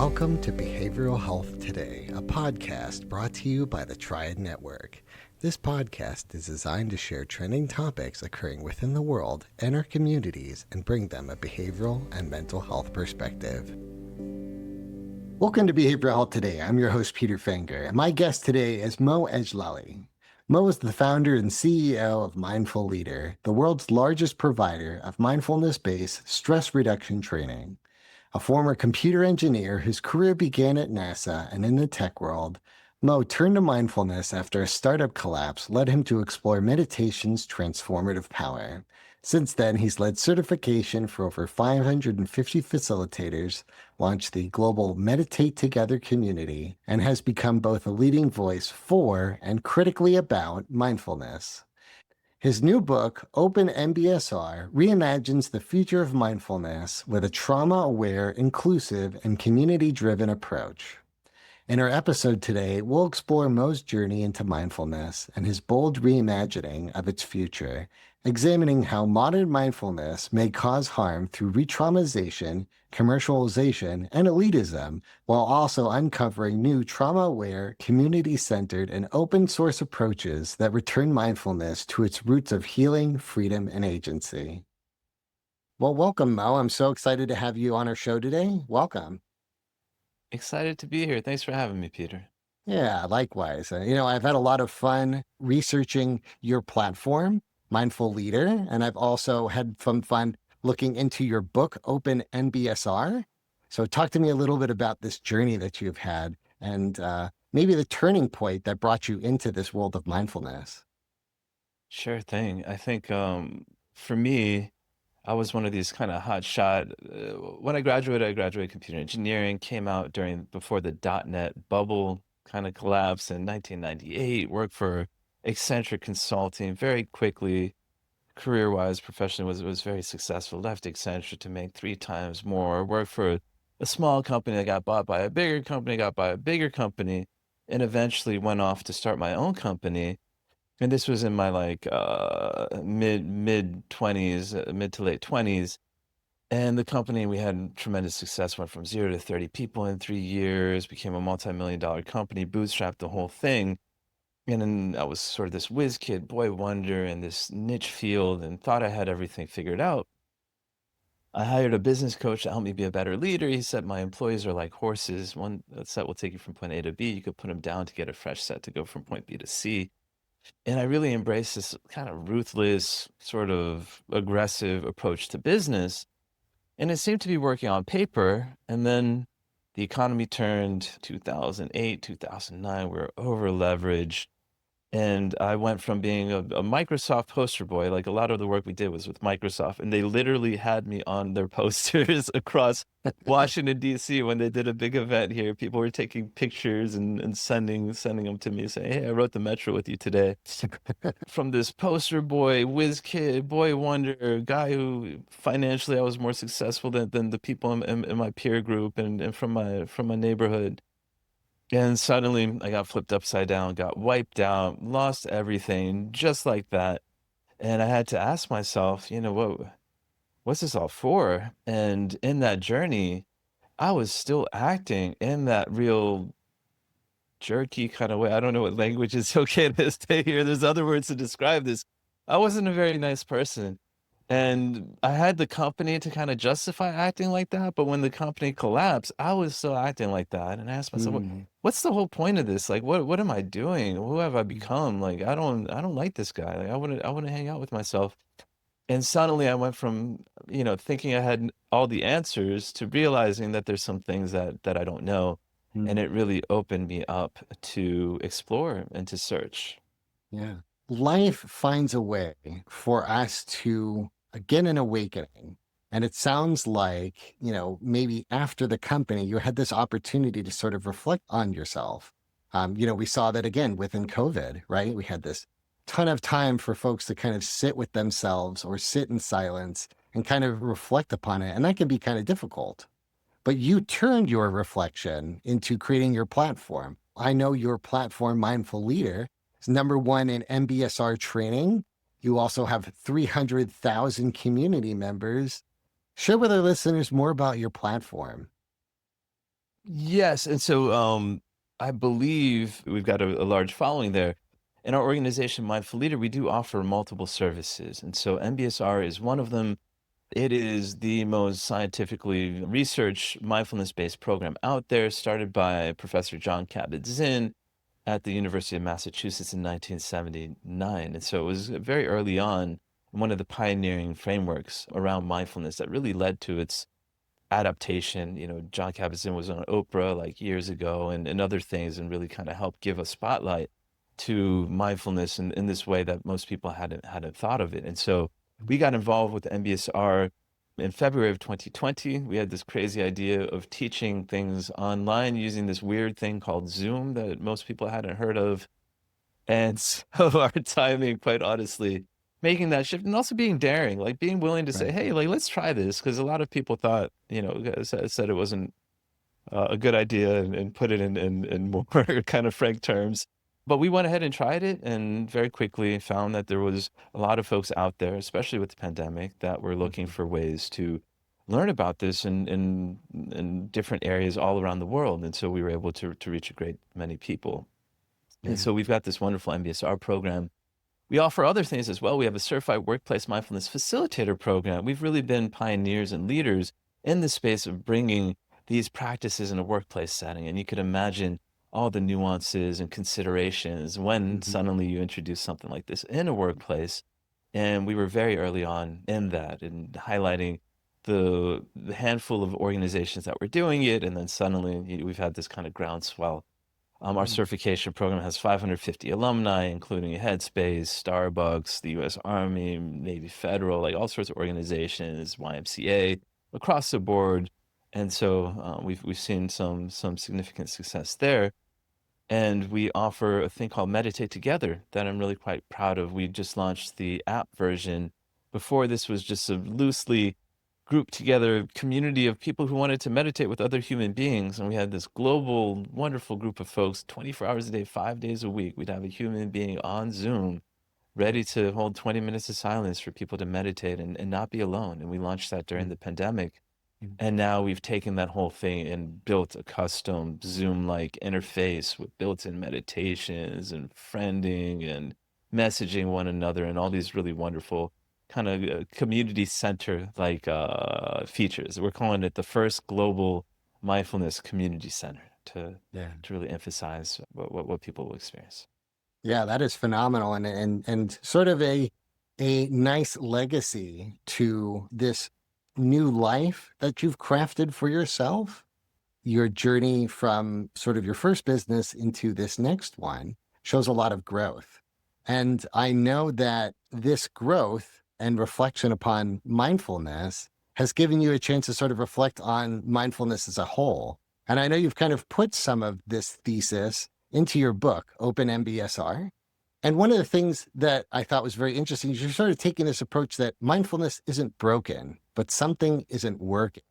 Welcome to Behavioral Health Today, a podcast brought to you by the Triad Network. This podcast is designed to share trending topics occurring within the world and our communities and bring them a behavioral and mental health perspective. Welcome to Behavioral Health Today. I'm your host, Peter Fenger, and my guest today is Mo Edjlali. Mo is the founder and CEO of Mindful Leader, the world's largest provider of mindfulness-based stress reduction training. A former computer engineer whose career began at NASA and in the tech world, Mo turned to mindfulness after a startup collapse led him to explore meditation's transformative power. Since then, he's led certification for over 550 facilitators, launched the global Meditate Together community, and has become both a leading voice for and critically about mindfulness. His new book, Open MBSR, reimagines the future of mindfulness with a trauma-aware, inclusive, and community-driven approach. In our episode today, we'll explore Mo's journey into mindfulness and his bold reimagining of its future, examining how modern mindfulness may cause harm through retraumatization, commercialization, and elitism, while also uncovering new trauma-aware, community-centered, and open-source approaches that return mindfulness to its roots of healing, freedom, and agency. Well, welcome, Mo. I'm so excited to have you on our show today. Welcome. Excited to be here. Thanks for having me, Peter. Yeah, likewise. I've had a lot of fun researching your platform, Mindful Leader, and I've also had some fun looking into your book, Open MBSR. So talk to me a little bit about this journey that you've had and maybe the turning point that brought you into this world of mindfulness. Sure thing. I think for me, I was one of these kind of hot shot. When I graduated computer engineering, came out before the .NET bubble kind of collapsed in 1998, worked for eccentric consulting very quickly, career-wise, professionally was very successful, left Accenture to make 3 times more, worked for a small company that got bought by a bigger company, got by a bigger company, and eventually went off to start my own company. And this was in my like mid 20s, mid to late 20s. And the company, we had tremendous success, went from 0 to 30 people in 3 years, became a multi-million-dollar company, bootstrapped the whole thing. And then I was sort of this whiz kid, boy wonder in this niche field and thought I had everything figured out. I hired a business coach to help me be a better leader. He said my employees are like horses. One set will take you from point A to B. You could put them down to get a fresh set to go from point B to C. And I really embraced this kind of ruthless, sort of aggressive approach to business. And it seemed to be working on paper. And then the economy turned 2008, 2009. We were over leveraged. And I went from being a Microsoft poster boy, like a lot of the work we did was with Microsoft, and they literally had me on their posters across Washington, D.C. when they did a big event here. People were taking pictures and sending them to me saying, hey, I wrote the Metro with you today. From this poster boy, whiz kid, boy wonder, guy who financially I was more successful than the people in my peer group and from my neighborhood. And suddenly I got flipped upside down, got wiped out, lost everything just like that. And I had to ask myself, what's this all for? And in that journey, I was still acting in that real jerky kind of way. I don't know what language is okay to stay here. There's other words to describe this. I wasn't a very nice person. And I had the company to kind of justify acting like that, but when the company collapsed, I was still acting like that. And I asked myself, what's the whole point of this? Like, what am I doing? Who have I become? Like, I don't like this guy. Like, I wouldn't hang out with myself. And suddenly I went from, thinking I had all the answers to realizing that there's some things that I don't know. And it really opened me up to explore and to search. Yeah. Life finds a way for us to get an awakening. And it sounds like, maybe after the company, you had this opportunity to sort of reflect on yourself. We saw that again within COVID, right? We had this ton of time for folks to kind of sit with themselves or sit in silence and kind of reflect upon it. And that can be kind of difficult. But you turned your reflection into creating your platform. I know your platform, Mindful Leader, is #1 in MBSR training. You also have 300,000 community members. Share with our listeners more about your platform. Yes, and so I believe we've got a large following there. In our organization, Mindful Leader, we do offer multiple services, and so MBSR is one of them. It is the most scientifically researched mindfulness-based program out there, started by Professor John Kabat-Zinn at the University of Massachusetts in 1979. And so it was very early on, one of the pioneering frameworks around mindfulness that really led to its adaptation. John Kabat-Zinn was on Oprah like years ago and other things, and really kind of helped give a spotlight to mindfulness in this way that most people hadn't thought of it. And so we got involved with MBSR in February of 2020. We had this crazy idea of teaching things online using this weird thing called Zoom that most people hadn't heard of. And so our timing, quite honestly, making that shift and also being daring, like being willing to say, Right. hey, like, let's try this. Because a lot of people thought, said it wasn't a good idea and put it in more kind of frank terms. But we went ahead and tried it and very quickly found that there was a lot of folks out there, especially with the pandemic, that were looking Mhm. for ways to learn about this in different areas all around the world. And so we were able to reach a great many people. And Yeah. so we've got this wonderful MBSR program. We offer other things as well. We have a certified workplace mindfulness facilitator program. We've really been pioneers and leaders in the space of bringing these practices in a workplace setting. And you could imagine all the nuances and considerations when Mhm. suddenly you introduce something like this in a workplace. And we were very early on in that and highlighting the handful of organizations that were doing it. And then suddenly we've had this kind of groundswell. Our Mm. certification program has 550 alumni, including Headspace, Starbucks, the U.S. Army, Navy Federal, like all sorts of organizations, YMCA, across the board. And so we've seen some significant success there. And we offer a thing called Meditate Together that I'm really quite proud of. We just launched the app version. Before, this was just a loosely grouped together community of people who wanted to meditate with other human beings. And we had this global, wonderful group of folks, 24 hours a day, 5 days a week. We'd have a human being on Zoom ready to hold 20 minutes of silence for people to meditate and not be alone. And we launched that during Mm. the pandemic. Mm. And now we've taken that whole thing and built a custom Zoom-like interface with built-in meditations and friending and messaging one another and all these really wonderful kind of community center like features. We're calling it the first global mindfulness community center Yeah. to really emphasize what people will experience. Yeah, that is phenomenal, and sort of a nice legacy to this new life that you've crafted for yourself. Your journey from sort of your first business into this next one shows a lot of growth. And I know that this growth and reflection upon mindfulness has given you a chance to sort of reflect on mindfulness as a whole. And I know you've kind of put some of this thesis into your book, Open MBSR. And one of the things that I thought was very interesting is you're sort of taking this approach that mindfulness isn't broken, but something isn't working.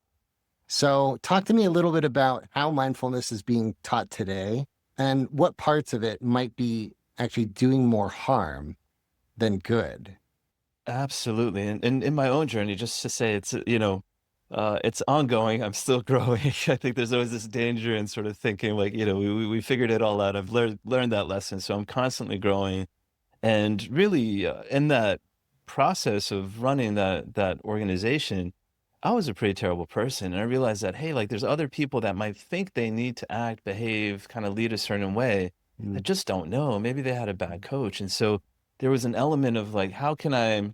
So, talk to me a little bit about how mindfulness is being taught today and what parts of it might be actually doing more harm than good. Absolutely. And in my own journey, just to say it's ongoing. I'm still growing. I think there's always this danger in sort of thinking like, we figured it all out. I've learned that lesson. So I'm constantly growing. And really, in that process of running that organization, I was a pretty terrible person. And I realized that, hey, like there's other people that might think they need to act, behave, kind of lead a certain way that Mm. just don't know. Maybe they had a bad coach. And so there was an element of like, how can I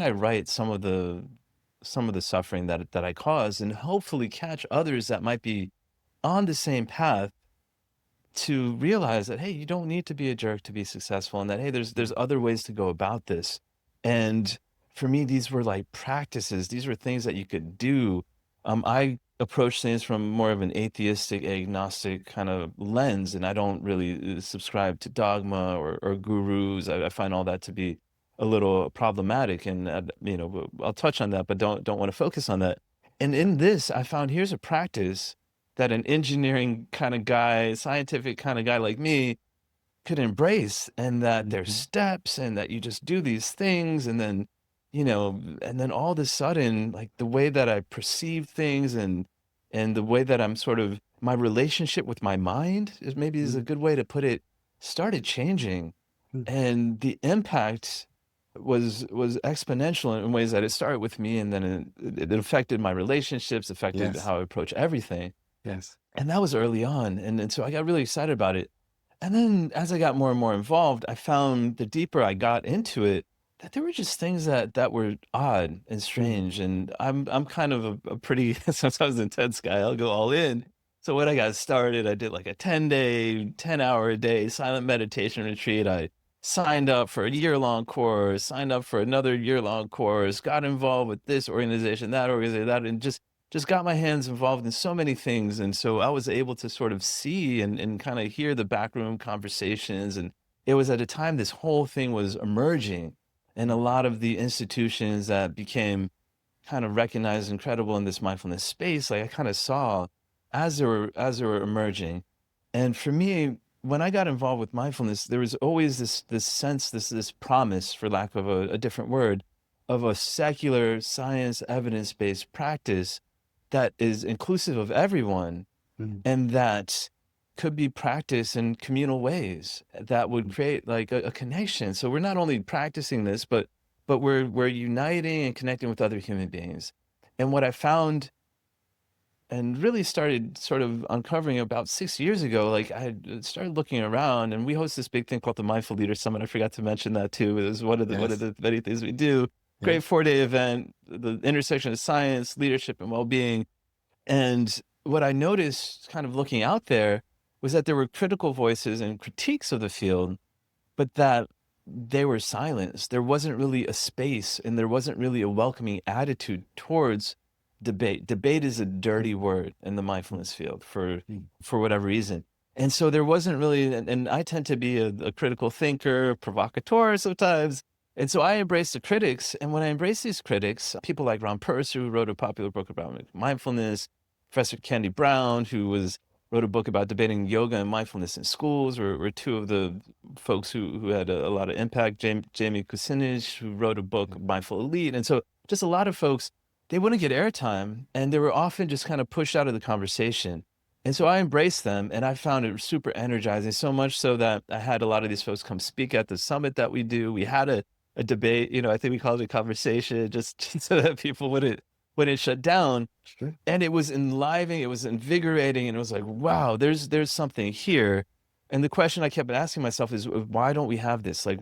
right some of the suffering that I caused and hopefully catch others that might be on the same path to realize that, hey, you don't need to be a jerk to be successful and that, hey, there's other ways to go about this. And for me, these were like practices. These were things that you could do. I approach things from more of an atheistic, agnostic kind of lens, and I don't really subscribe to dogma or gurus. I find all that to be a little problematic, and I'll touch on that, but don't want to focus on that. And in this, I found here's a practice that an engineering kind of guy, scientific kind of guy like me could embrace, and that there's Mhm. steps and that you just do these things and then all of a sudden like the way that I perceive things and the way that I'm sort of my relationship with my mind is maybe is a Mm, good way to put it, started changing. mm. And the impact was exponential in ways that it started with me, and then it affected my relationships, affected Yes. how I approach everything. Yes. And that was early on, and so I got really excited about it. And then as I got more and more involved, I found the deeper I got into it, that there were just things that were odd and Mm, strange. And I'm kind of a pretty sometimes intense guy. I'll go all in. So when I got started, I did like a 10-day, 10-hour a day silent meditation retreat. I signed up for a year-long course, signed up for another year-long course, got involved with this organization, that organization, that, and just got my hands involved in so many things. And so I was able to sort of see and kind of hear the backroom conversations. And it was at a time this whole thing was emerging. And a mm, lot of the institutions that became kind of recognized and credible in this mindfulness space, like I kind of saw as they were emerging. And for me, when I got involved with mindfulness, there was always this sense, this promise, for lack of a different word, of a secular science evidence-based practice that is inclusive of everyone, mm, and that could be practiced in communal ways that would mm. create like a connection. So we're not only practicing this, but we're uniting and connecting with other human beings. And what I found and really started sort of uncovering about 6 years ago, like I had started looking around, and we host this big thing called the Mindful Leader Summit. I forgot to mention that too. It was one of Yes. the many things we do. Yeah. Great 4-day event, the intersection of science, leadership, and well-being. And what I noticed kind of looking out there was that there were critical voices and critiques of the field, but that they were silenced. There wasn't really a space, and there wasn't really a welcoming attitude towards debate. Debate is a Mm, dirty word in the mm, mindfulness field mm. for whatever reason. And so there wasn't really, and I tend to be a critical thinker, provocateur sometimes. And so I embrace the critics. And when I embrace these critics, people like Ron Purser, who wrote a popular book about mindfulness, Professor Candy Brown, wrote a book about debating yoga and mindfulness in schools, were two of the folks who had a lot of impact. Jamie Kucinich, who wrote a book, Mindful Elite. And so just a lot of folks, they wouldn't get airtime, and they were often just kind of pushed out of the conversation. And so I embraced them, and I found it super energizing, so much so that I had a lot of these folks come speak at the summit that we do. We had a debate, I think we called it a conversation, just so that people wouldn't shut down. Sure. And it was enlivening, it was invigorating, and it was like, wow, there's something here. And the question I kept asking myself is, why don't we have this? Like,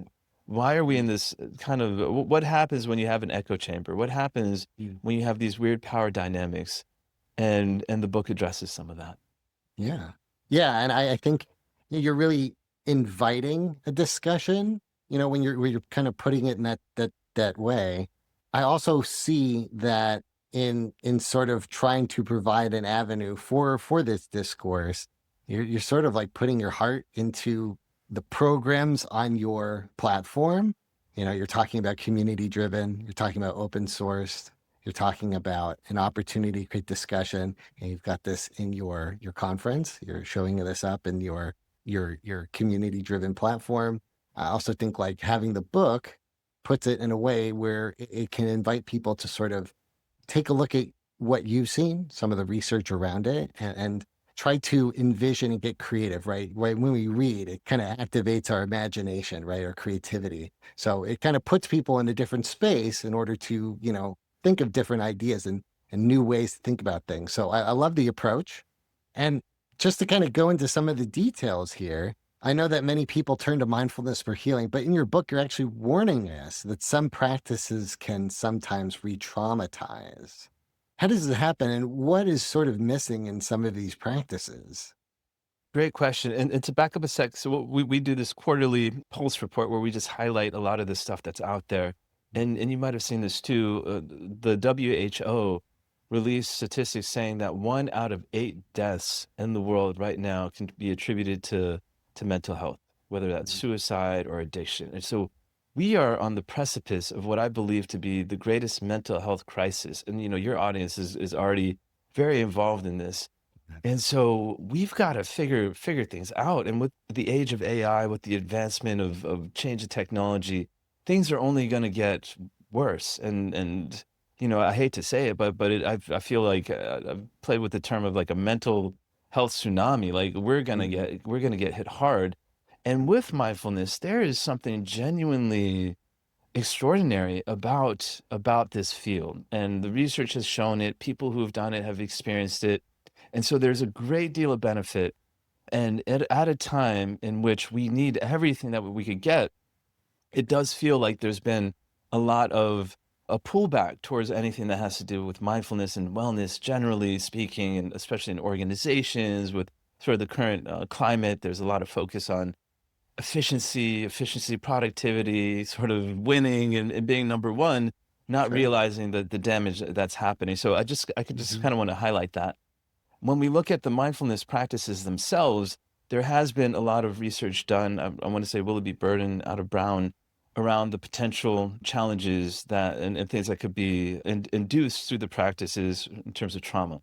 why are we in this kind of, what happens when you have an echo chamber? What happens Mm. when you have these weird power dynamics? And the book addresses some of that. Yeah. Yeah. And I think you're really inviting a discussion, when you're kind of putting it in that way. I also see that in sort of trying to provide an avenue for this discourse, you're sort of like putting your heart into the programs on your platform. You're talking about community driven, you're talking about open source, you're talking about an opportunity to create discussion, and you've got this in your conference. You're showing this up in your community driven platform. I also think like having the book puts it in a way where it can invite people to sort of take a look at what you've seen, some of the research around it, and try to envision and get creative, right? Right. When we read, it kind of activates our imagination, right? Our creativity. So it kind of puts people in a different space in order to, think of different ideas and new ways to think about things. So I love the approach. And just to kind of go into some of the details here, I know that many people turn to mindfulness for healing, but in your book, you're actually warning us that some practices can sometimes re traumatize. How does it happen? And what is sort of missing in some of these practices? Great question. And to back up a sec, so we do this quarterly pulse report where we just highlight a lot of the stuff that's out there. And you might have seen this too. The WHO released statistics saying that 1 out of 8 deaths in the world right now can be attributed to mental health, whether that's Mm, suicide or addiction. And so we are on the precipice of what I believe to be the greatest mental health crisis. And your audience is already very involved in this. And so we've got to figure things out. And with the age of AI, with the advancement of change of technology, things are only going to get worse. And I hate to say it, but I feel like I've played with the term of like a mental health tsunami. Like we're gonna Mhm. get hit hard. And with mindfulness, there is something genuinely extraordinary about this field. And the research has shown it. People who have done it have experienced it. And so there's a great deal of benefit. And at a time in which we need everything that we could get, it does feel like there's been a lot of a pullback towards anything that has to do with mindfulness and wellness, generally speaking, and especially in organizations with sort of the current climate. There's a lot of focus on efficiency, productivity, sort of winning and being number one, not Sure. realizing the damage that's happening. So I could just Mhm. kind of want to highlight that. When we look at the mindfulness practices themselves, there has been a lot of research done. I want to say Willoughby Burden out of Brown around the potential challenges that and things that could be induced through the practices in terms of trauma.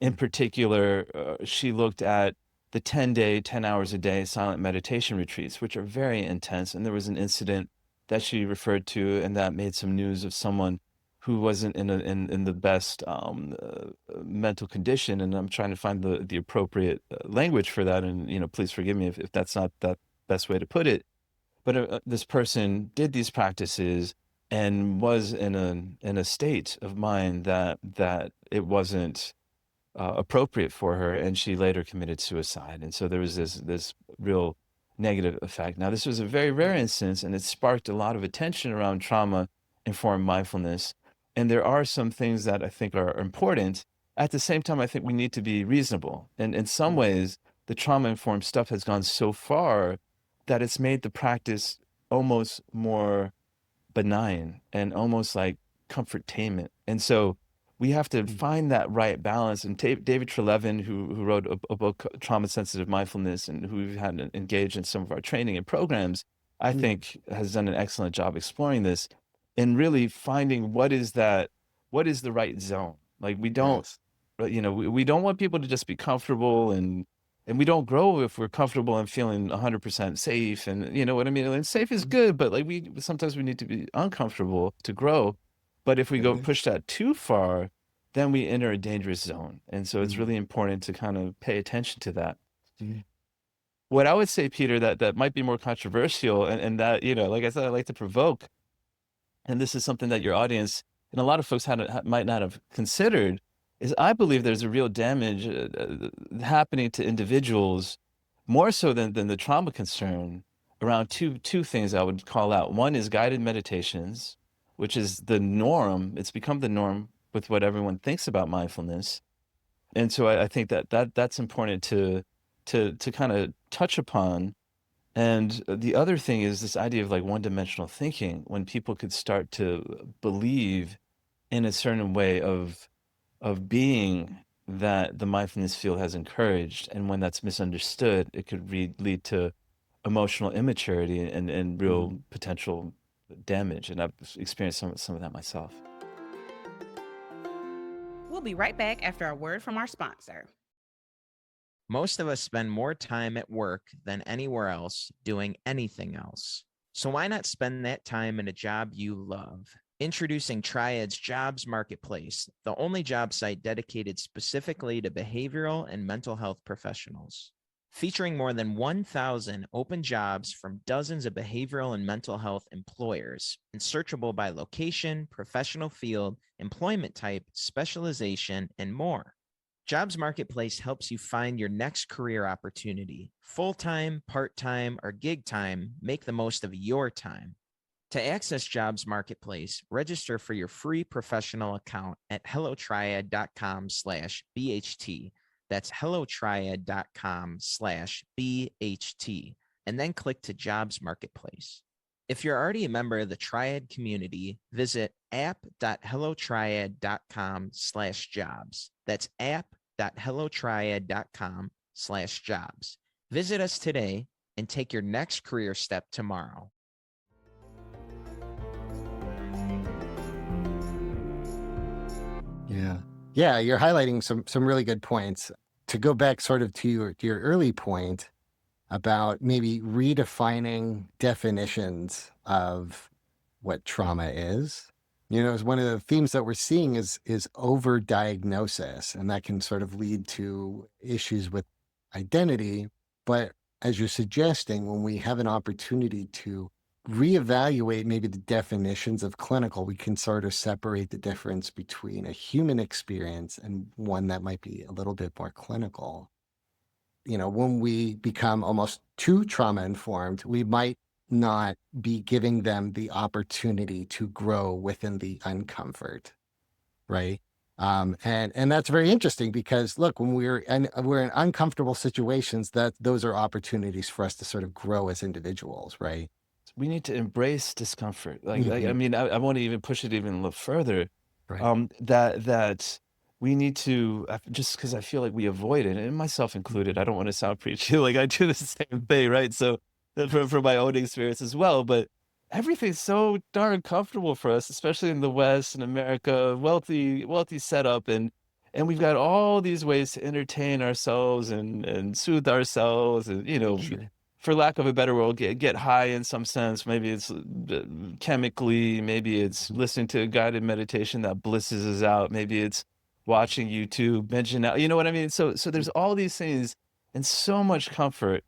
In Mm. particular, she looked at the 10-day, 10 hours a day silent meditation retreats, which are very intense. And there was an incident that she referred to, and that made some news of someone who wasn't in the best mental condition. And I'm trying to find the appropriate language for that. And please forgive me if that's not the best way to put it. But this person did these practices and was in a state of mind that it wasn't appropriate for her, and she later committed suicide. And so there was this real negative effect. Now, this was a very rare instance, and it sparked a lot of attention around trauma-informed mindfulness. And there are some things that I think are important. At the same time, I think we need to be reasonable. And in some Mhm. ways, the trauma-informed stuff has gone so far that it's made the practice almost more benign and almost like comfortainment. And so we have to Mm. find that right balance. And David Treleaven, who wrote a book, Trauma Sensitive Mindfulness, and who we've had engaged in some of our training and programs, I Mm. think has done an excellent job exploring this and really finding what is the right zone. Like we don't, Yes. we don't want people to just be comfortable and we don't grow if we're comfortable and feeling 100% safe. And you know what I mean? And safe is Mhm. good, but like sometimes we need to be uncomfortable to grow. But if we go Really? push that too far, then we enter a dangerous zone. And so it's Mm. really important to kind of pay attention to that. Mm. What I would say, Peter, that might be more controversial and that, like I said, I like to provoke, and this is something that your audience and a lot of folks might not have considered, is I believe there's a real damage happening to individuals more so than the trauma concern around two things I would call out. One is guided meditations, which is the norm. It's become the norm with what everyone thinks about mindfulness. And so I think that's important to kind of touch upon. And the other thing is this idea of like one-dimensional thinking, when people could start to believe in a certain way of being that the mindfulness field has encouraged, and when that's misunderstood, it could lead to emotional immaturity and real Mhm. potential damage. And I've experienced some of that myself. We'll be right back after a word from our sponsor. Most of us spend more time at work than anywhere else doing anything else. So why not spend that time in a job you love? Introducing Triad's Jobs Marketplace, the only job site dedicated specifically to behavioral and mental health professionals. Featuring more than 1,000 open jobs from dozens of behavioral and mental health employers, and searchable by location, professional field, employment type, specialization, and more. Jobs Marketplace helps you find your next career opportunity. Full-time, part-time, or gig time, make the most of your time. To access Jobs Marketplace, register for your free professional account at hellotriad.com/BHT. That's hellotriad.com/BHT, and then click to Jobs Marketplace. If you're already a member of the Triad community, visit app.hellotriad.com/jobs. That's app.hellotriad.com/jobs. Visit us today and take your next career step tomorrow. Yeah. Yeah, you're highlighting some really good points. To go back sort of to your early point about maybe redefining definitions of what trauma is Is one of the themes that we're seeing is overdiagnosis, and that can sort of lead to issues with identity. But as you're suggesting, when we have an opportunity to reevaluate maybe the definitions of clinical, we can sort of separate the difference between a human experience and one that might be a little bit more clinical. When we become almost too trauma informed, we might not be giving them the opportunity to grow within the uncomfort, right? And that's very interesting because look, when we're in uncomfortable situations, that those are opportunities for us to sort of grow as individuals, right? We need to embrace discomfort. I Mhm. mean, I want to even push it even a little further. Right. That we need to, just because I feel like we avoid it, and myself included. I don't want to sound preachy, like I do the same thing, right? So from my own experience as well, but everything's so darn comfortable for us, especially in the West and America, wealthy setup, and we've got all these ways to entertain ourselves and soothe ourselves, and Sure. for lack of a better word, get high in some sense. Maybe it's chemically, maybe it's listening to a guided meditation that blisses us out. Maybe it's watching YouTube, mention out, you know what I mean? So there's all these things and so much comfort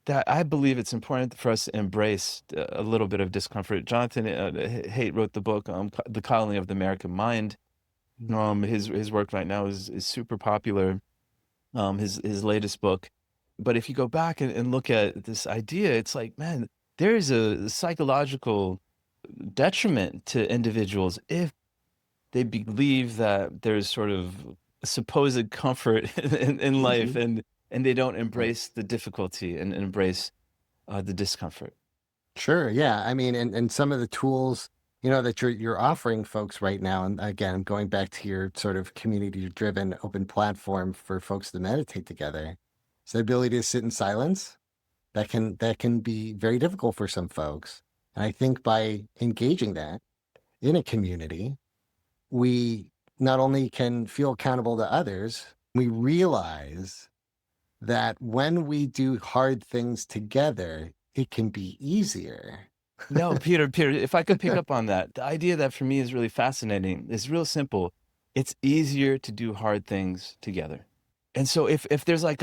that I believe it's important for us to embrace a little bit of discomfort. Jonathan Haidt wrote the book, The Coddling of the American Mind. His work right now is super popular. His latest book. But if you go back and look at this idea, it's like, man, there is a psychological detriment to individuals if they believe that there's sort of a supposed comfort in life, Mhm. and they don't Right. embrace the difficulty and embrace the discomfort. Sure. Yeah. I mean, and some of the tools, that you're offering folks right now, and again, going back to your sort of community-driven open platform for folks to meditate together, is the ability to sit in silence. That can be very difficult for some folks. And I think by engaging that in a community, we not only can feel accountable to others, we realize that when we do hard things together, it can be easier. No, Peter, if I could pick up on that, the idea that for me is really fascinating is real simple. It's easier to do hard things together. And so if there's like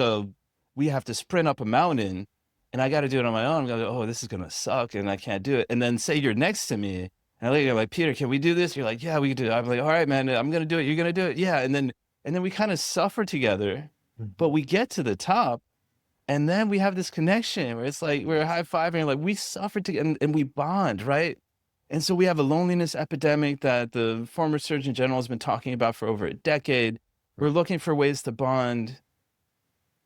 we have to sprint up a mountain and I got to do it on my own, I'm gonna go, oh, this is gonna suck and I can't do it. And then say you're next to me and I look at you like, Peter, can we do this? You're like, yeah, we can do it. I'm like, all right, man, I'm gonna do it. You're gonna do it. Yeah. And then we kind of suffer together, but we get to the top and then we have this connection where it's like we're high-fiving, like we suffered together and we bond, right? And so we have a loneliness epidemic that the former Surgeon General has been talking about for over a decade. We're Right. looking for ways to bond,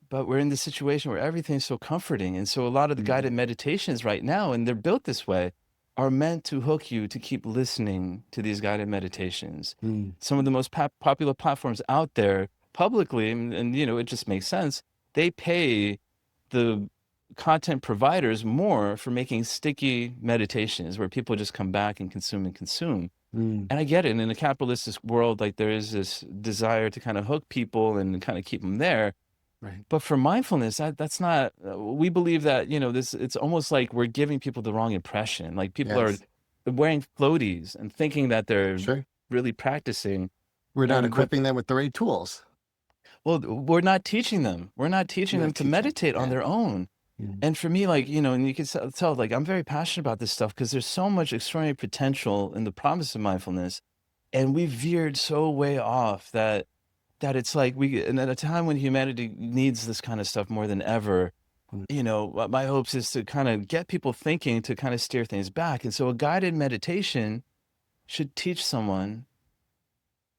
but we're in this situation where everything's so comforting. And so a lot of the Mhm. guided meditations right now, and they're built this way, are meant to hook you to keep listening to these guided meditations. Mm. Some of the most popular platforms out there publicly, and it just makes sense, they pay the content providers more for making sticky meditations where people just come back and consume and consume. Mm. And I get it. And in a capitalistic world, like there is this desire to kind of hook people and kind of keep them there. Right. But for mindfulness, that's not, we believe that, it's almost like we're giving people the wrong impression. Like people are Yes. wearing floaties and thinking that they're Sure. really practicing. We're not And what, equipping them with the right tools. well, we're not teaching them. We're not teaching We're them not to teaching. meditate on Yeah. their own. Mm. And for me, like, and you can tell, like, I'm very passionate about this stuff because there's so much extraordinary potential in the promise of mindfulness. And we veered so way off that it's like and at a time when humanity needs this kind of stuff more than ever, Mm. what my hopes is to kind of get people thinking to kind of steer things back. And so a guided meditation should teach someone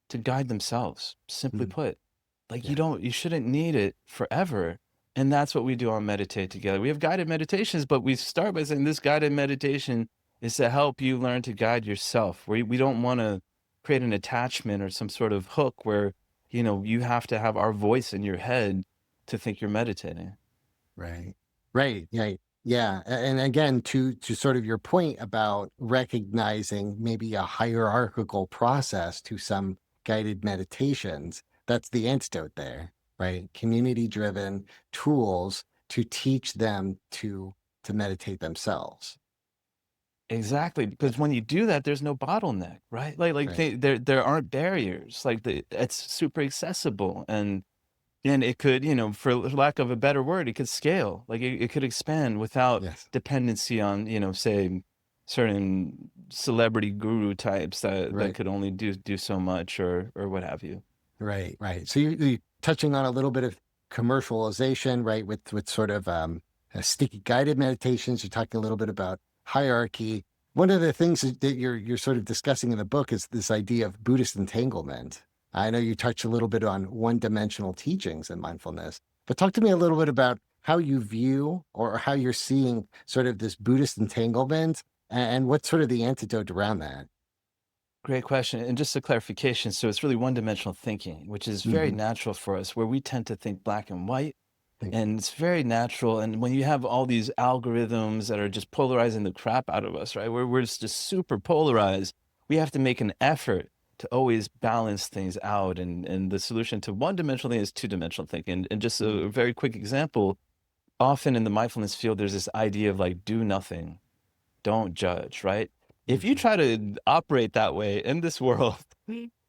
to guide themselves, simply Mm. put. Like Yeah. you shouldn't need it forever. And that's what we do on Meditate Together. We have guided meditations, but we start by saying this guided meditation is to help you learn to guide yourself. We don't want to create an attachment or some sort of hook where, you have to have our voice in your head to think you're meditating. Right. Right. Yeah. Yeah. And again, to sort of your point about recognizing maybe a hierarchical process to some guided meditations, that's the antidote there, right? Community driven tools to teach them to meditate themselves. Exactly, because when you do that, there's no bottleneck, right? Like Right. there aren't barriers. Like it's super accessible, and it could, for lack of a better word, it could scale. Like it could expand without Yes. dependency on, say, certain celebrity guru types that Right. could only do so much or what have you. Right. Right. So you're touching on a little bit of commercialization, right? With sort of sticky guided meditations. You're talking a little bit about hierarchy. One of the things that you're sort of discussing in the book is this idea of Buddhist entanglement. I know you touched a little bit on one-dimensional teachings in mindfulness, but talk to me a little bit about how you view or how you're seeing sort of this Buddhist entanglement and what's sort of the antidote around that. Great question. And just a clarification, so it's really one-dimensional thinking, which is very Mm-hmm. natural for us, where we tend to think black and white. And it's very natural. And when you have all these algorithms that are just polarizing the crap out of us, right? We're just super polarized. We have to make an effort to always balance things out. And the solution to one-dimensional thinking is two-dimensional thinking. And just a very quick example, often in the mindfulness field, there's this idea of like, do nothing, don't judge, right? If you try to operate that way in this world,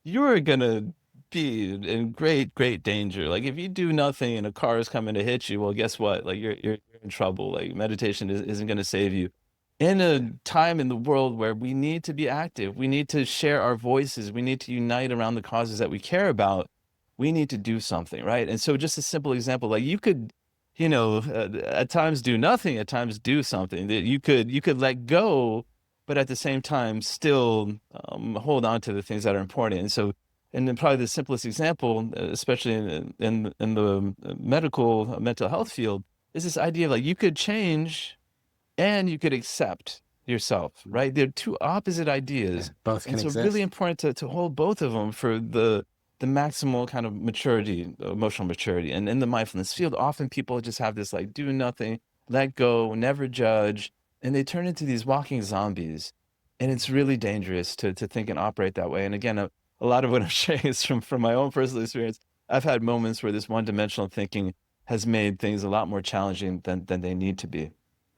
you're gonna be in great, great danger. Like if you do nothing and a car is coming to hit you, well, guess what? Like you're in trouble. Like meditation isn't gonna save you. In a time in the world where we need to be active, we need to share our voices, we need to unite around the causes that we care about, we need to do something, right? And so just a simple example, like you could, at times do nothing, at times do something. That you could let go, but at the same time still hold on to the things that are important. And so, and then probably the simplest example, especially in the medical mental health field, is this idea of like you could change and you could accept yourself, right? They're two opposite ideas. Both And can so really exist. important to hold both of them for the maximal kind of maturity, emotional maturity. And in the mindfulness field, often people just have this like do nothing, let go, never judge, and they turn into these walking zombies. And it's really dangerous to think and operate that way. And again, a lot of what I'm sharing is from my own personal experience. I've had moments where this one-dimensional thinking has made things a lot more challenging than they need to be.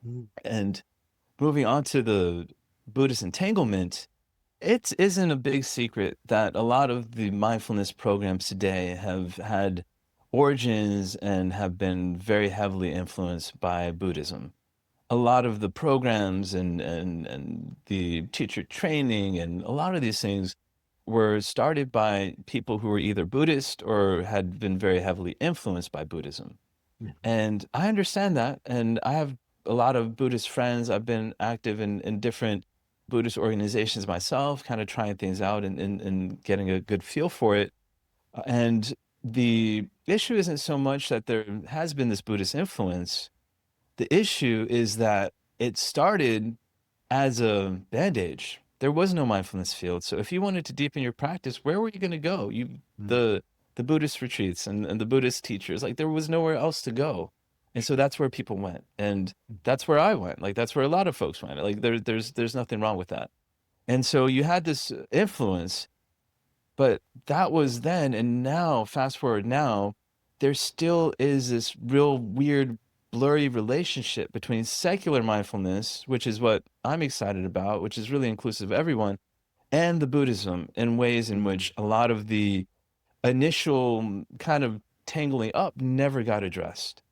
Mm. And moving on to the Buddhist entanglement, it isn't a big secret that a lot of the mindfulness programs today have had origins and have been very heavily influenced by Buddhism. A lot of the programs and the teacher training and a lot of these things were started by people who were either Buddhist or had been very heavily influenced by Buddhism. And I understand that. And I have a lot of Buddhist friends. I've been active in different Buddhist organizations myself, kind of trying things out and getting a good feel for it. And the issue isn't so much that there has been this Buddhist influence. The issue is that it started as a bandage. There was no mindfulness field. So if you wanted to deepen your practice, where were you going to go? The Buddhist retreats and the Buddhist teachers, like there was nowhere else to go. And so that's where people went. And that's where I went. Like that's where a lot of folks went. Like there's nothing wrong with that. And so you had this influence, but that was then. And now, fast forward now, there still is this real weird, blurry relationship between secular mindfulness, which is what I'm excited about, which is really inclusive of everyone, and the Buddhism in ways in which a lot of the initial kind of tangling up never got addressed.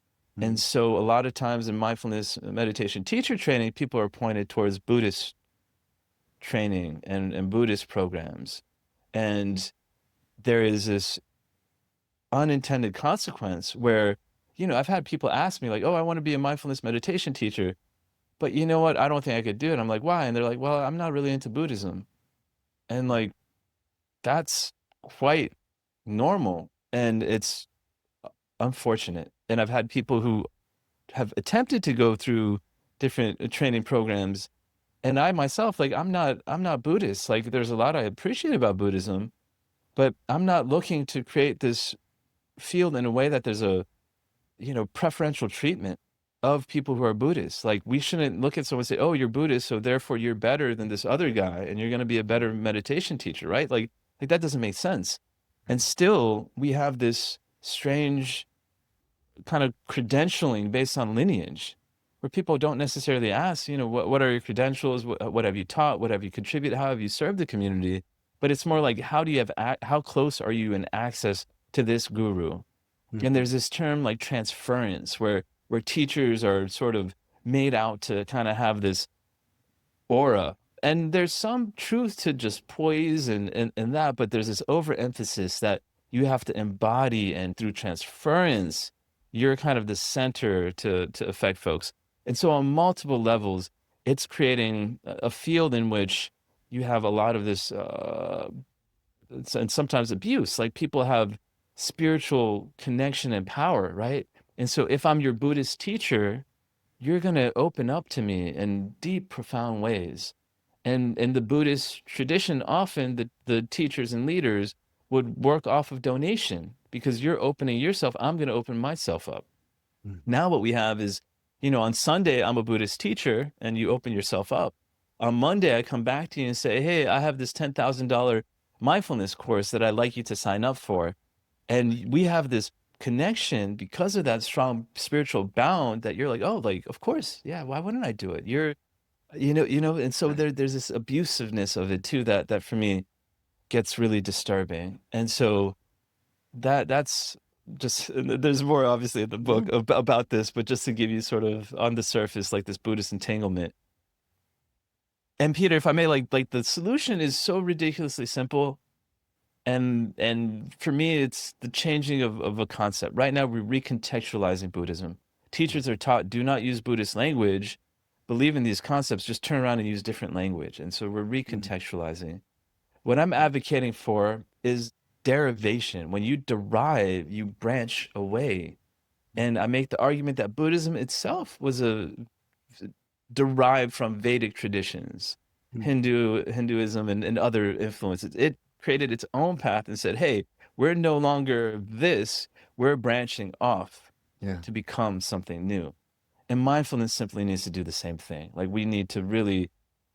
And so a lot of times in mindfulness meditation teacher training, people are pointed towards Buddhist training and Buddhist programs. And there is this unintended consequence where, I've had people ask me like, oh, I want to be a mindfulness meditation teacher, but you know what? I don't think I could do it. I'm like, why? And they're like, well, I'm not really into Buddhism. And like, that's quite normal. And it's unfortunate. And I've had people who have attempted to go through different training programs. And I myself, like, I'm not Buddhist. Like, there's a lot I appreciate about Buddhism, but I'm not looking to create this field in a way that there's a, preferential treatment of people who are Buddhists. Like, we shouldn't look at someone and say, oh, you're Buddhist, so therefore you're better than this other guy, and you're going to be a better meditation teacher, right? Like that doesn't make sense. And still, we have this strange kind of credentialing based on lineage. where people don't necessarily ask, what are your credentials? What have you taught? What have you contributed? How have you served the community? But it's more like, how close are you in access to this guru? And there's this term like transference, where teachers are sort of made out to kind of have this aura. And there's some truth to just poise and that, but there's this overemphasis that you have to embody, and through transference, you're kind of the center to affect folks. And so on multiple levels, it's creating a field in which you have a lot of this, and sometimes abuse. Like, people have spiritual connection and power, right? And so if I'm your Buddhist teacher, you're going to open up to me in deep, profound ways. And in the Buddhist tradition, often the teachers and leaders would work off of donation, because you're opening yourself, I'm going to open myself up. Now what we have is, on Sunday, I'm a Buddhist teacher, and you open yourself up. On Monday, I come back to you and say, hey, I have this $10,000 mindfulness course that I'd like you to sign up for. And we have this connection because of that strong spiritual bound, that you're like, oh, like, of course, yeah, why wouldn't I do it? And so there's this abusiveness of it too, that for me gets really disturbing. And so that's just, there's more obviously in the book about this, but just to give you sort of on the surface, like this Buddhist entanglement. And Peter, if I may, like the solution is so ridiculously simple. And for me, it's the changing of a concept. Right now, we're recontextualizing Buddhism. Teachers are taught, do not use Buddhist language, believe in these concepts, just turn around and use different language. And so we're recontextualizing. What I'm advocating for is derivation. When you derive, you branch away. And I make the argument that Buddhism itself was derived from Vedic traditions, Hinduism and other influences. It created its own path and said, hey, we're no longer this, we're branching off to become something new. And mindfulness simply needs to do the same thing. Like, we need to really,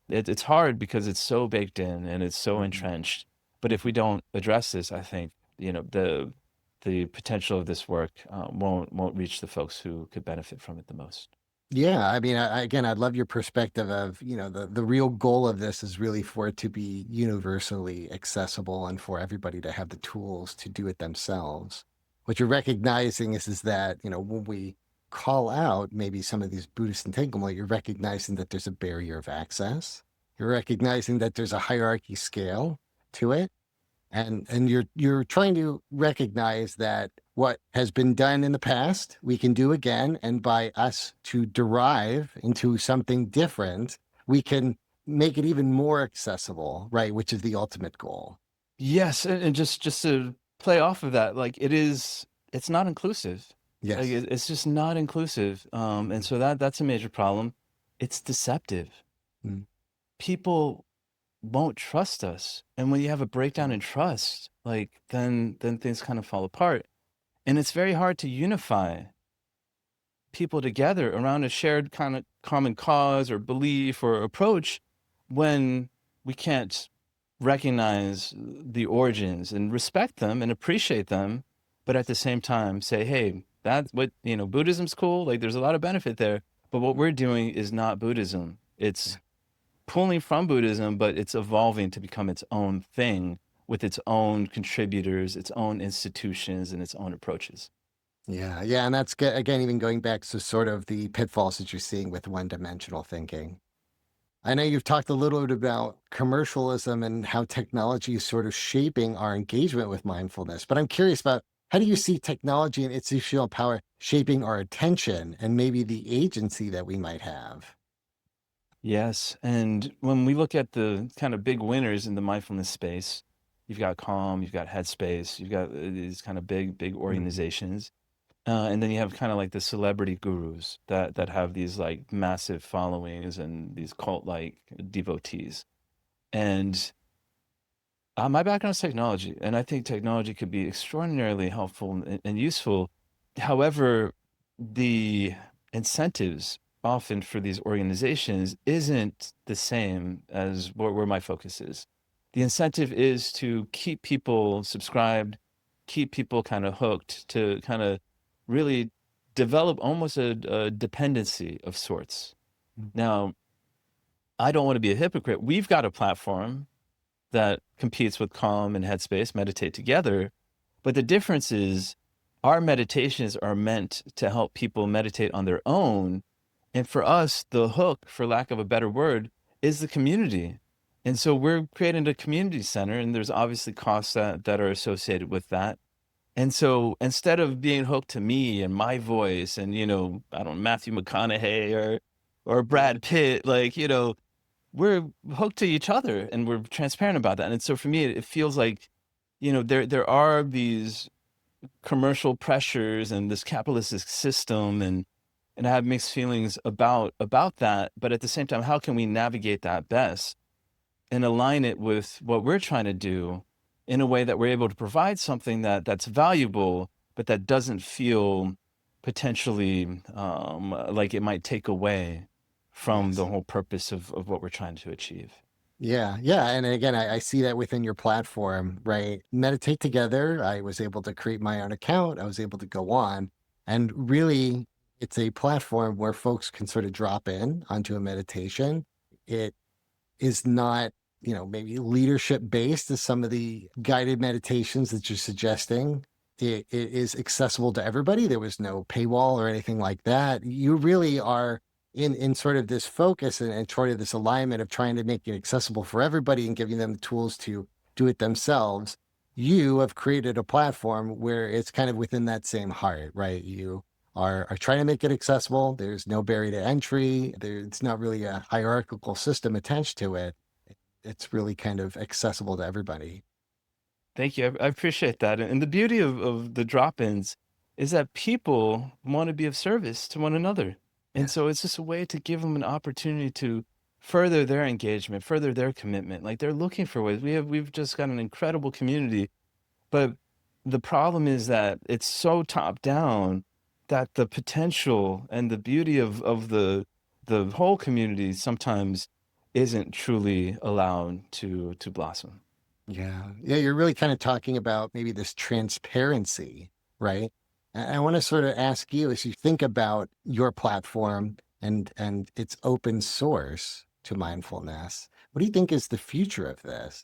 it's hard because it's so baked in and it's so entrenched. But if we don't address this, I think, the potential of this work won't reach the folks who could benefit from it the most. Yeah, I mean, again, I'd love your perspective of, the real goal of this is really for it to be universally accessible and for everybody to have the tools to do it themselves. What you're recognizing is that, when we call out maybe some of these Buddhist entanglement, you're recognizing that there's a barrier of access. You're recognizing that there's a hierarchy scale to it. And you're trying to recognize that what has been done in the past, we can do again. And by us to derive into something different, we can make it even more accessible, right? Which is the ultimate goal. Yes. And just to play off of that, like, it's not inclusive. Yes. Like, it's just not inclusive. And so that's a major problem. It's deceptive. People won't trust us. And when you have a breakdown in trust, like, then things kind of fall apart. And it's very hard to unify people together around a shared kind of common cause or belief or approach when we can't recognize the origins and respect them and appreciate them, but at the same time say, hey, that's what, Buddhism's cool. Like, there's a lot of benefit there, but what we're doing is not Buddhism. It's pulling from Buddhism, but it's evolving to become its own thing with its own contributors, its own institutions, and its own approaches. Yeah. And that's, again, even going back to sort of the pitfalls that you're seeing with one-dimensional thinking. I know you've talked a little bit about commercialism and how technology is sort of shaping our engagement with mindfulness, but I'm curious about, how do you see technology and institutional power shaping our attention and maybe the agency that we might have? Yes. And when we look at the kind of big winners in the mindfulness space, you've got Calm, you've got Headspace, you've got these kind of big organizations. And then you have kind of like the celebrity gurus that have these like massive followings and these cult-like devotees. And my background is technology, and I think technology could be extraordinarily helpful and useful. However, the incentives often for these organizations isn't the same as where my focus is. The incentive is to keep people subscribed, keep people kind of hooked, to kind of really develop almost a dependency of sorts. Now, I don't want to be a hypocrite. We've got a platform that competes with Calm and Headspace, Meditate Together. But the difference is our meditations are meant to help people meditate on their own. And for us, the hook, for lack of a better word, is the community. And so we're creating a community center, and there's obviously costs that are associated with that. And so instead of being hooked to me and my voice and, I don't know, Matthew McConaughey or Brad Pitt, we're hooked to each other and we're transparent about that. And so for me, it feels like, there are these commercial pressures and this capitalistic system, and I have mixed feelings about that. But at the same time, how can we navigate that best and align it with what we're trying to do in a way that we're able to provide something that's valuable, but that doesn't feel potentially like it might take away from the whole purpose of what we're trying to achieve. Yeah. And again, I see that within your platform, right? Meditate Together. I was able to create my own account. I was able to go on, and really it's a platform where folks can sort of drop in onto a meditation. It is not, maybe leadership based as some of the guided meditations that you're suggesting. It is accessible to everybody. There was no paywall or anything like that. You really are in sort of this focus and sort of this alignment of trying to make it accessible for everybody and giving them the tools to do it themselves. You have created a platform where it's kind of within that same heart, right? You are trying to make it accessible. There's no barrier to entry. It's not really a hierarchical system attached to it. It's really kind of accessible to everybody. Thank you. I appreciate that. And the beauty of the drop-ins is that people want to be of service to one another. And so it's just a way to give them an opportunity to further their engagement, further their commitment. Like, they're looking for ways. We've just got an incredible community, but the problem is that it's so top down that the potential and the beauty of the whole community sometimes isn't truly allowed to blossom. Yeah. You're really kind of talking about maybe this transparency, right? I want to sort of ask you, as you think about your platform and its open source to mindfulness, what do you think is the future of this?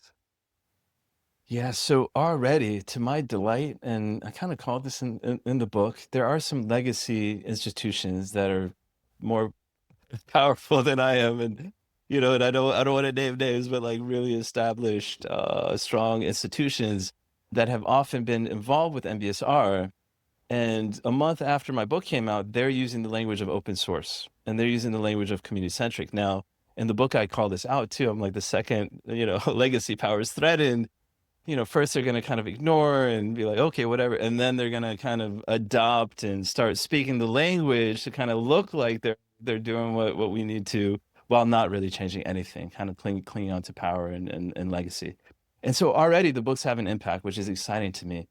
Yeah, so already, to my delight, and I kind of called this in the book, there are some legacy institutions that are more powerful than I am, and and I don't want to name names, but like really established, strong institutions that have often been involved with MBSR. And a month after my book came out, they're using the language of open source and they're using the language of community centric. Now, in the book, I call this out too. I'm like, the second, legacy power is threatened, first they're going to kind of ignore and be like, okay, whatever. And then they're going to kind of adopt and start speaking the language to kind of look like they're doing what we need to, while not really changing anything, kind of clinging on to power and legacy. And so already the books have an impact, which is exciting to me.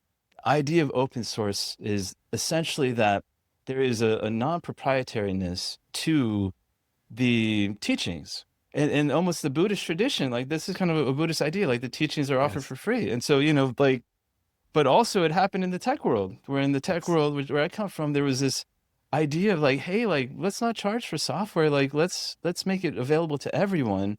Idea of open source is essentially that there is a non-proprietariness to the teachings. And almost the Buddhist tradition, like this is kind of a Buddhist idea, like the teachings are offered for free. And so, but also it happened in the tech world, where in the tech world, where I come from, there was this idea of like, hey, like, let's not charge for software. Like, let's make it available to everyone.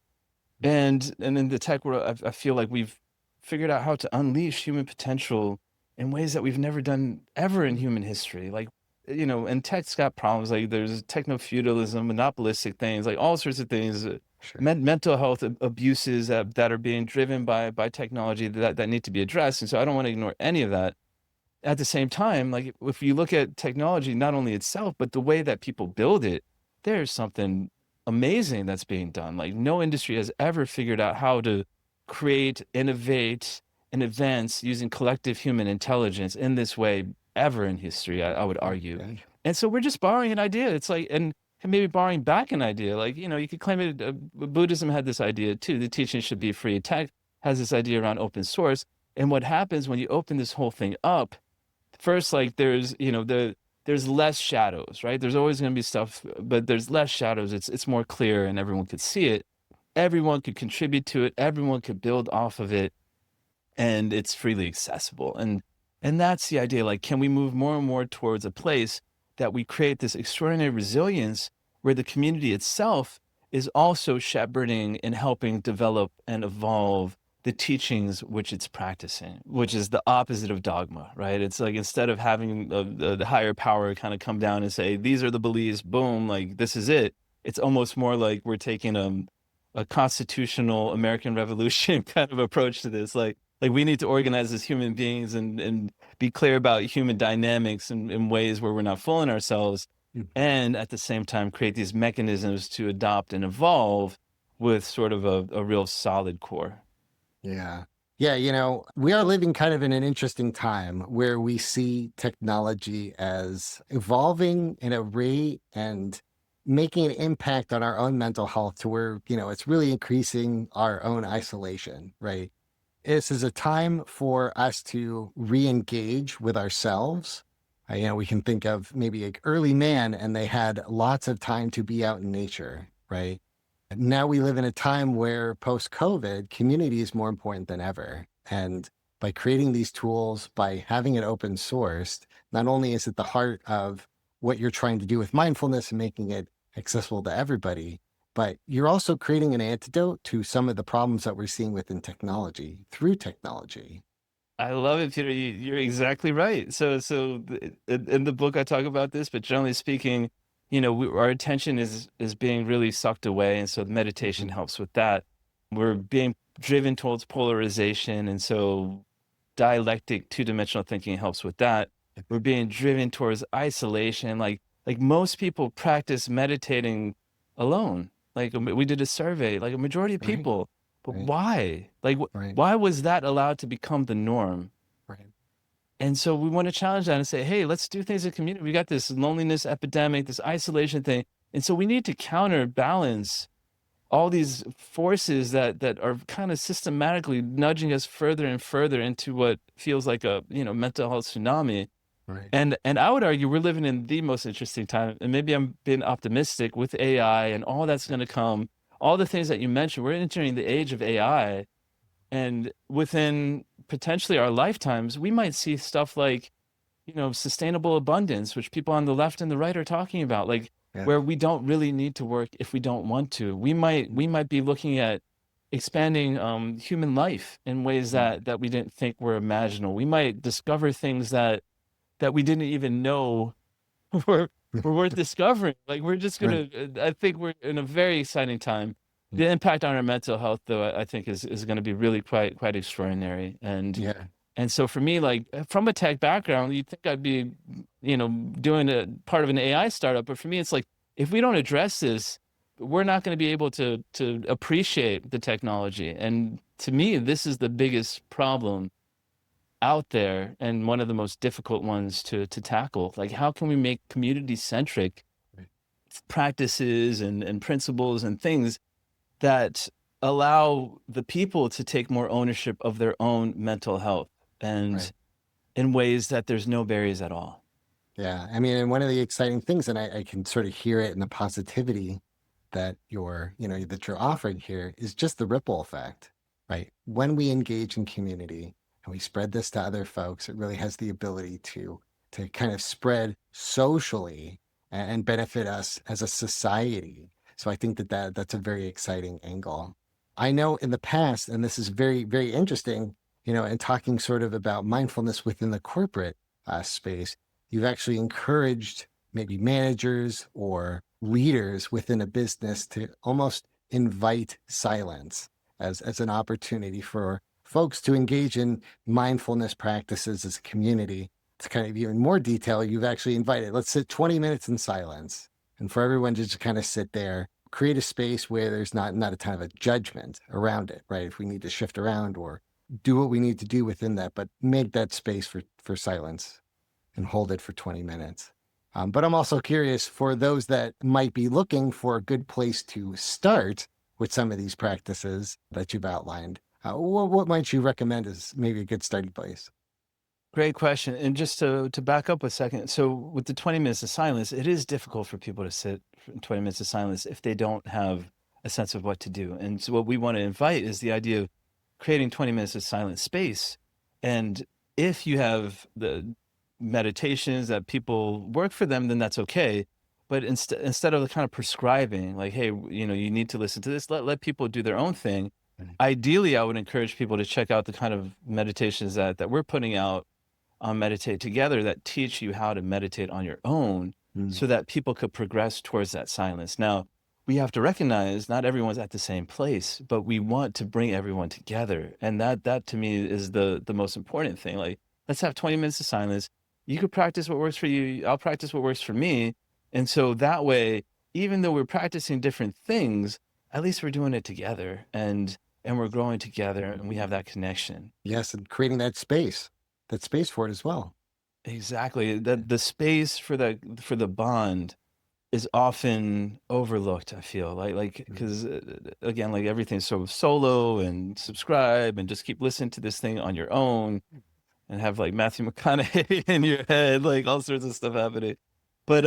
And in the tech world, I feel like we've figured out how to unleash human potential in ways that we've never done ever in human history. Like, and tech's got problems. Like, there's techno-feudalism, monopolistic things, like all sorts of things, mental health abuses that are being driven by technology that need to be addressed. And so I don't want to ignore any of that. At the same time, like, if you look at technology, not only itself, but the way that people build it, there's something amazing that's being done. Like, no industry has ever figured out how to create, innovate, and advance using collective human intelligence in this way ever in history, I would argue. Okay. And so we're just borrowing an idea. It's like, and maybe borrowing back an idea. Like, you could claim it, Buddhism had this idea too. The teaching should be free. Tech has this idea around open source. And what happens when you open this whole thing up, first, like, there's, there's less shadows, right? There's always going to be stuff, but there's less shadows. It's more clear and everyone could see it. Everyone could contribute to it. Everyone could build off of it. And it's freely accessible. And that's the idea. Like, can we move more and more towards a place that we create this extraordinary resilience where the community itself is also shepherding and helping develop and evolve the teachings which it's practicing, which is the opposite of dogma, right? It's like instead of having the higher power kind of come down and say, these are the beliefs, boom, like this is it. It's almost more like we're taking a constitutional American Revolution kind of approach to this. Like we need to organize as human beings and be clear about human dynamics in ways where we're not fooling ourselves. And at the same time, create these mechanisms to adopt and evolve with sort of a real solid core. Yeah. Yeah, we are living kind of in an interesting time where we see technology as evolving in a rate and making an impact on our own mental health to where, it's really increasing our own isolation, right? This is a time for us to re-engage with ourselves. We can think of maybe like early man and they had lots of time to be out in nature, right? Now we live in a time where post-COVID, community is more important than ever. And by creating these tools, by having it open sourced, not only is it the heart of what you're trying to do with mindfulness and making it accessible to everybody, but you're also creating an antidote to some of the problems that we're seeing within technology through technology. I love it, Peter. You're exactly right. So in the book I talk about this, but generally speaking, our attention is being really sucked away, and so the meditation helps with that. We're being driven towards polarization, and so dialectic two-dimensional thinking helps with that. We're being driven towards isolation. Like most people practice meditating alone. Like we did a survey, like a majority of Right. people. But Right. why? Like, Right. why was that allowed to become the norm? Right. And so we want to challenge that and say, hey, let's do things in community. We got this loneliness epidemic, this isolation thing. And so we need to counterbalance all these forces that are kind of systematically nudging us further and further into what feels like a, mental health tsunami. Right. And I would argue we're living in the most interesting time. And maybe I'm being optimistic with AI and all that's going to come. All the things that you mentioned, we're entering the age of AI. And within potentially our lifetimes, we might see stuff like, sustainable abundance, which people on the left and the right are talking about, like Yeah. where we don't really need to work if we don't want to. We might be looking at expanding human life in ways that we didn't think were imaginable. We might discover things that we didn't even know were worth discovering. Like we're just gonna. I think we're in a very exciting time. The impact on our mental health, though, I think is going to be really quite extraordinary. And so for me, like from a tech background, you'd think I'd be, doing a part of an AI startup. But for me, it's like if we don't address this, we're not going to be able to appreciate the technology. And to me, this is the biggest problem out there and one of the most difficult ones to tackle. Like, how can we make community-centric practices and principles and things that allow the people to take more ownership of their own mental health and in ways that there's no barriers at all? Yeah. I mean, and one of the exciting things, and I can sort of hear it in the positivity that that you're offering here, is just the ripple effect, right? When we engage in community and we spread this to other folks, it really has the ability to kind of spread socially and benefit us as a society. So I think that's a very exciting angle. I know in the past, and this is very, very interesting, and talking sort of about mindfulness within the corporate space, you've actually encouraged maybe managers or leaders within a business to almost invite silence as an opportunity for folks to engage in mindfulness practices as a community. To kind of even more detail, you've actually invited, let's sit 20 minutes in silence, and for everyone to just kind of sit there, create a space where there's not a ton of a judgment around it, right? If we need to shift around or do what we need to do within that, but make that space for silence and hold it for 20 minutes. But I'm also curious for those that might be looking for a good place to start with some of these practices that you've outlined. What might you recommend as maybe a good starting place? Great question. And just to back up a second, so with the 20 minutes of silence, it is difficult for people to sit in 20 minutes of silence if they don't have a sense of what to do. And so what we want to invite is the idea of creating 20 minutes of silent space. And if you have the meditations that people work for them, then that's okay. But instead of kind of prescribing, like, hey, you need to listen to this, let people do their own thing. Right. Ideally, I would encourage people to check out the kind of meditations that we're putting out on Meditate Together that teach you how to meditate on your own so that people could progress towards that silence. Now, we have to recognize not everyone's at the same place, but we want to bring everyone together. And that to me is the most important thing. Like, let's have 20 minutes of silence. You could practice what works for you. I'll practice what works for me. And so that way, even though we're practicing different things, at least we're doing it together and we're growing together and we have that connection. Yes, and creating that space for it as well. Exactly. The space for the bond is often overlooked, I feel like, because again, like everything's so solo and subscribe and just keep listening to this thing on your own and have like Matthew McConaughey in your head, like all sorts of stuff happening. But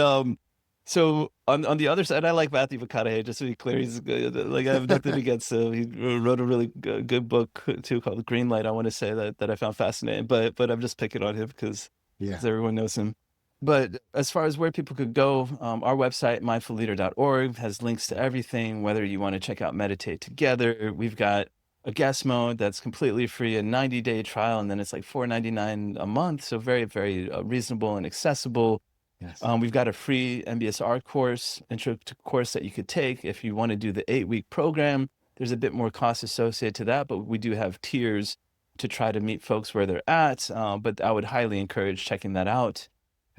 so on the other side, I like Matthew McConaughey, just to be clear. He's good. Like, I have nothing against him. He wrote a really good book too called Green Light, I want to say, that I found fascinating. But I'm just picking on him because everyone knows him. But as far as where people could go, our website, mindfulleader.org, has links to everything, whether you want to check out Meditate Together. We've got a guest mode that's completely free, a 90-day trial, and then it's like $4.99 a month. So very, very reasonable and accessible. Yes. We've got a free MBSR course, intro to course that you could take if you want to do the 8-week program. There's a bit more cost associated to that, but we do have tiers to try to meet folks where they're at. But I would highly encourage checking that out.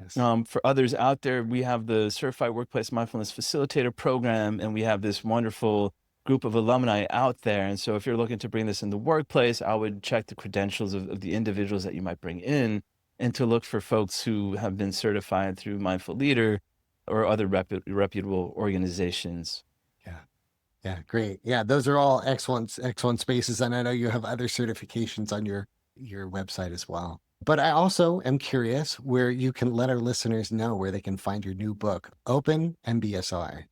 Yes. For others out there, we have the Certified Workplace Mindfulness Facilitator program, and we have this wonderful group of alumni out there. And so if you're looking to bring this in the workplace, I would check the credentials of the individuals that you might bring in, and to look for folks who have been certified through Mindful Leader or other reputable organizations. Yeah, great. Yeah, those are all excellent spaces. And I know you have other certifications on your website as well. But I also am curious where you can let our listeners know where they can find your new book, Open MBSR.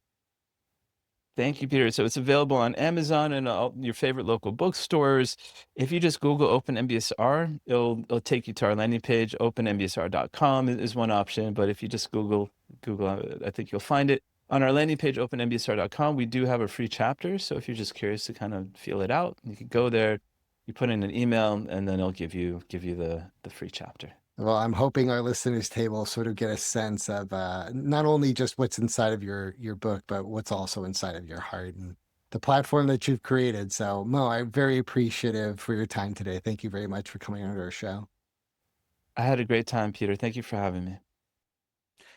Thank you, Peter. So it's available on Amazon and all your favorite local bookstores. If you just Google Open MBSR, it'll take you to our landing page. OpenMBSR.com is one option, but if you just Google, I think you'll find it. On our landing page, OpenMBSR.com, we do have a free chapter. So if you're just curious to kind of feel it out, you can go there, you put in an email, and then it'll give you the free chapter. Well, I'm hoping our listeners' table sort of get a sense of not only just what's inside of your book, but what's also inside of your heart and the platform that you've created. So, Mo, I'm very appreciative for your time today. Thank you very much for coming on our show. I had a great time, Peter. Thank you for having me.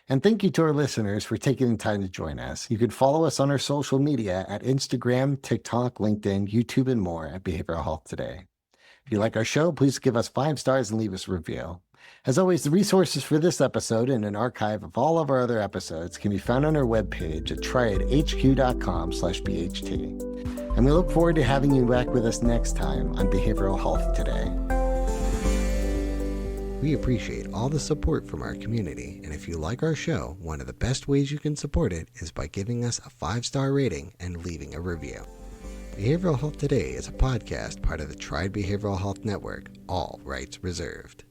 And thank you to our listeners for taking the time to join us. You can follow us on our social media at Instagram, TikTok, LinkedIn, YouTube, and more at Behavioral Health Today. If you like our show, please give us 5 stars and leave us a review. As always, the resources for this episode and an archive of all of our other episodes can be found on our webpage at triadhq.com/BHT. And we look forward to having you back with us next time on Behavioral Health Today. We appreciate all the support from our community, and if you like our show, one of the best ways you can support it is by giving us a 5-star rating and leaving a review. Behavioral Health Today is a podcast part of the Triad Behavioral Health Network, all rights reserved.